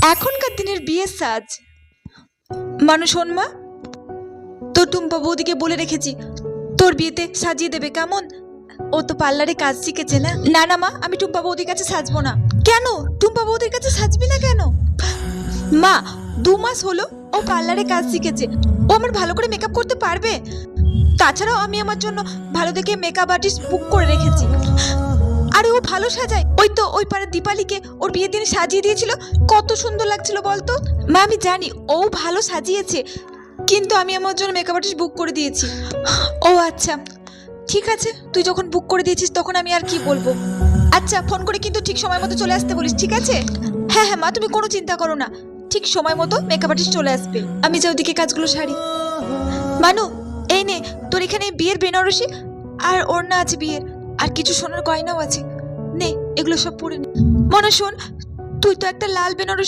এখনকার দিনের বিয়ের সাজ। মানুষ শোন মা, তোর টুম্পা বৌদিকে বলে রেখেছি তোর বিয়েতে সাজিয়ে দেবে, কেমন? ও তো পার্লারে কাজ শিখেছে না। না না মা, আমি টুম্পা বৌদির কাছে সাজবো না। কেন টুম্পা বৌদির কাছে সাজবি না কেন? মা, 2 মাস হলো ও পার্লারে কাজ শিখেছে, ও আমার ভালো করে মেকআপ করতে পারবে। তাছাড়াও আমি আমার জন্য ভালো দেখে মেকআপ আর্টিস্ট বুক করে রেখেছি। আরে ও ভালো সাজায়, ওই তো ওই পাড়ার দীপালিকে ওর বিয়ের দিনে সাজিয়ে দিয়েছিল, কত সুন্দর লাগছিল বলতো। মা আমি জানি ও ভালো সাজিয়েছে, কিন্তু আমি আমার জন্য মেকআপ আর্টিস্ট বুক করে দিয়েছি। ও আচ্ছা ঠিক আছে, তুই যখন বুক করে দিয়েছিস তখন আমি আর কি বলবো। আচ্ছা ফোন করে কিন্তু ঠিক সময় মতো চলে আসতে বলিস, ঠিক আছে? হ্যাঁ হ্যাঁ মা, তুমি কোনো চিন্তা করো না, ঠিক সময় মতো মেকআপ আর্টিস্ট চলে আসবে। আমি যে ওদিকে কাজগুলো সারি। মানু, এই নে তোর এখানে বিয়ের বেনারসি আর ওড়না আছে বিয়ের, আর কিছু সোনার গয়নাও আছে, নে এগুলো সব পরে নে। মনে শোন, তুই তো একটা লাল বেনারসি